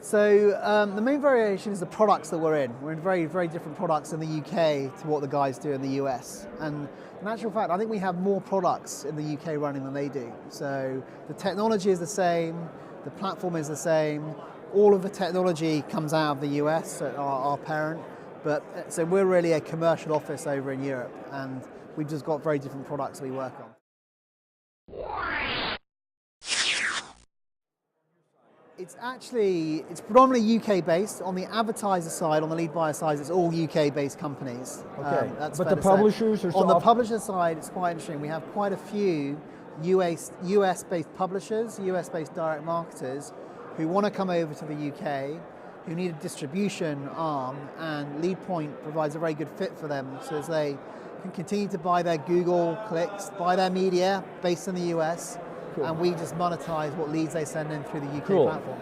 So the main variation is the products that we're in. We're in very, very different products in the UK to what the guys do in the US. And in actual fact, I think we have more products in the UK running than they do. So the technology is the same, the platform is the same, all of the technology comes out of the US, our parent, but so we're really a commercial office over in Europe, and we've just got very different products we work on. It's predominantly UK based. On the advertiser side, on the lead buyer side, it's all UK based companies. Okay, but the publishers are on the publisher side, it's quite interesting. We have quite a few US based publishers, US based direct marketers who want to come over to the UK, who need a distribution arm, and LeadPoint provides a very good fit for them, so as they can continue to buy their Google clicks, buy their media based in the US. Cool. And we just monetize what leads they send in through the UK platform.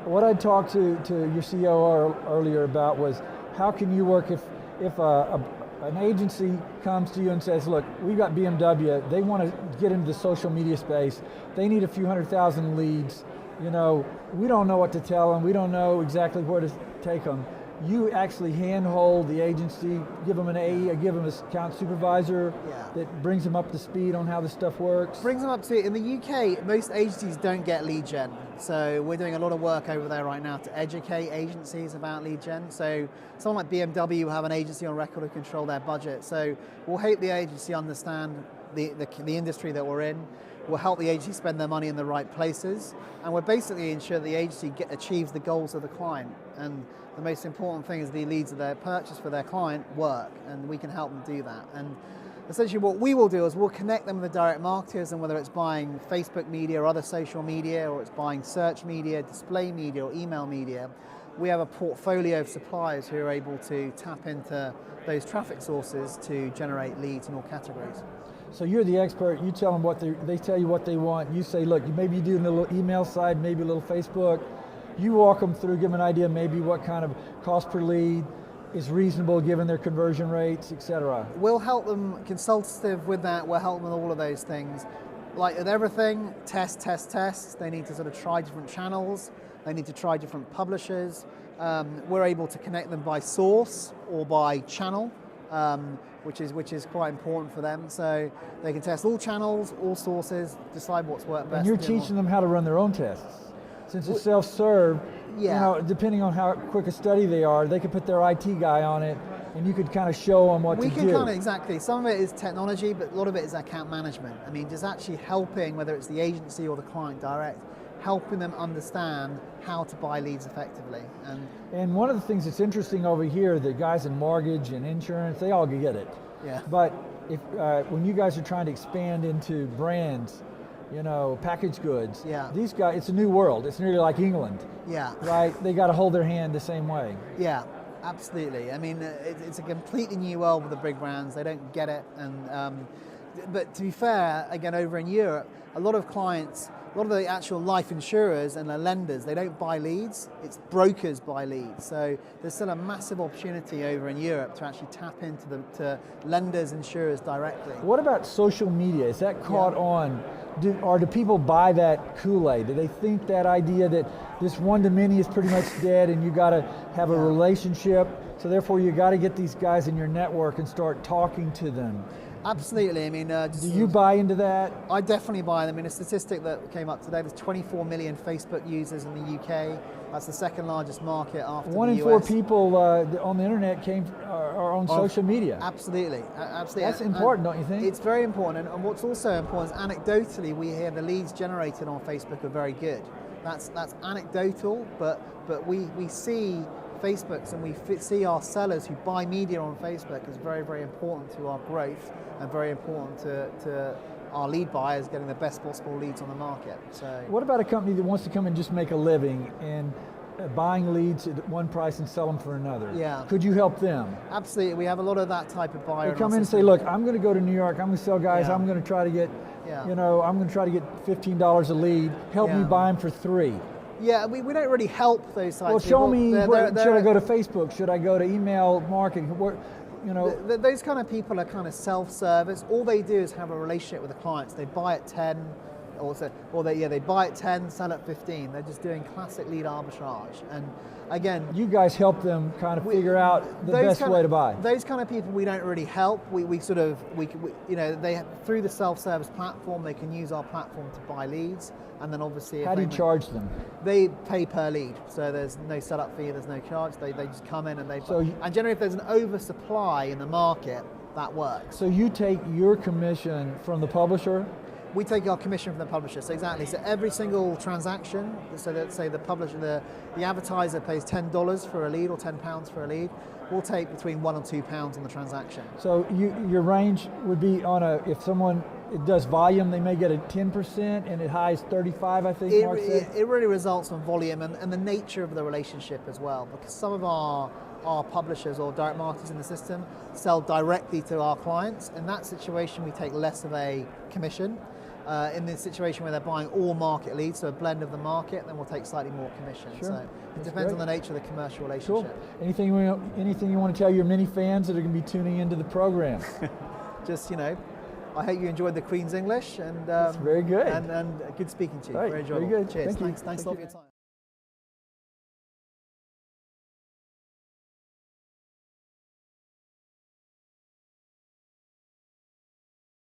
What I talked to your CEO earlier about was how can you work if an agency comes to you and says, look, we've got BMW, they want to get into the social media space, they need a few 100,000 leads, we don't know what to tell them, we don't know exactly where to take them. You actually handhold the agency, give them an AE, give them an account supervisor that brings them up to speed on how this stuff works. Brings them up to, in the UK, most agencies don't get lead gen. So we're doing a lot of work over there right now to educate agencies about lead gen. So someone like BMW will have an agency on record to control their budget. So we'll help the agency understand the industry that we're in. We'll help the agency spend their money in the right places. And we're basically ensure the agency achieves the goals of the client. And the most important thing is the leads of their purchase for their client work, and we can help them do that. And essentially what we will do is we'll connect them with the direct marketers, and whether it's buying Facebook media or other social media, or it's buying search media, display media, or email media, we have a portfolio of suppliers who are able to tap into those traffic sources to generate leads in all categories. So you're the expert, you tell them what they tell you what they want, you say, look, maybe you do a little email side, maybe a little Facebook, you walk them through, give them an idea maybe what kind of cost per lead is reasonable given their conversion rates, etc. We'll help them consultative with that, we'll help them with all of those things. Like with everything, test. They need to sort of try different channels, they need to try different publishers. We're able to connect them by source or by channel, which is quite important for them. So they can test all channels, all sources, decide what's worked best. And you're teaching them how to run their own tests. Since it's self-serve, depending on how quick a study they are, they could put their IT guy on it, and you could kind of show them what to do. We can kind of, exactly. Some of it is technology, but a lot of it is account management. I mean, just actually helping, whether it's the agency or the client direct, helping them understand how to buy leads effectively. And one of the things that's interesting over here, the guys in mortgage and insurance, they all get it. Yeah. But if when you guys are trying to expand into brands, packaged goods. Yeah. These guys, it's a new world. It's nearly like England. Yeah. Right? They got to hold their hand the same way. Yeah, absolutely. I mean, it's a completely new world with the big brands. They don't get it. But to be fair, again, over in Europe, a lot of the actual life insurers and the lenders, they don't buy leads, it's brokers buy leads. So there's still a massive opportunity over in Europe to actually tap into to lenders, insurers directly. What about social media? Is that caught on? Do people buy that Kool-Aid? Do they think that idea that this one-to-many is pretty much dead and you got to have a relationship, so therefore you got to get these guys in your network and start talking to them? Absolutely. I mean, do you buy into that? I definitely buy them. I mean, a statistic that came up today, there's 24 million Facebook users in the UK. That's the second largest market after the US. 1 in 4 people on the internet are on social media. Absolutely. That's important, don't you think? It's very important. And what's also important is anecdotally, we hear the leads generated on Facebook are very good. That's anecdotal, but we see Facebook's and we see our sellers who buy media on Facebook is very, very important to our growth and very important to our lead buyers getting the best possible leads on the market. So, what about a company that wants to come and just make a living and buying leads at one price and sell them for another? Yeah. Could you help them? Absolutely. We have a lot of that type of buyer. They come in and say, look, I'm going to go to New York, I'm going to sell guys, I'm going to try to get, I'm going to try to get $15 a lead, help me buy them for $3. Yeah, we don't really help those types of people. Well, show me, should I go to Facebook? Should I go to email marketing? Those kind of people are kind of self-service. All they do is have a relationship with the clients. They buy at 10, or they buy at 10, sell at 15. They're just doing classic lead arbitrage. And again, you guys help them kind of figure out the best way to buy. Those kind of people we don't really help. We they through the self-service platform, they can use our platform to buy leads, and then obviously how do you charge them? They pay per lead, so there's no setup fee, there's no charge. They just come in and and generally if there's an oversupply in the market, that works. So you take your commission from the publisher? We take our commission from the publisher, so exactly. So every single transaction, so let's say the publisher, the advertiser pays $10 for a lead or £10 for a lead, we'll take between £1 and £2 on the transaction. So your range would be on if someone does volume, they may get a 10% and at high is 35, I think Mark said. It really results on volume and the nature of the relationship as well, because some of our publishers or direct marketers in the system sell directly to our clients. In that situation, we take less of a commission. In the situation where they're buying all market leads, so a blend of the market, then we'll take slightly more commission. Sure. So it depends on the nature of the commercial relationship. Cool. Anything you want to tell your many fans that are going to be tuning into the program? Just, I hope you enjoyed the Queen's English, and that's very good. And good speaking to you. Right. Very enjoyable. Very good. Cheers. Thank you. Thanks a lot for your time.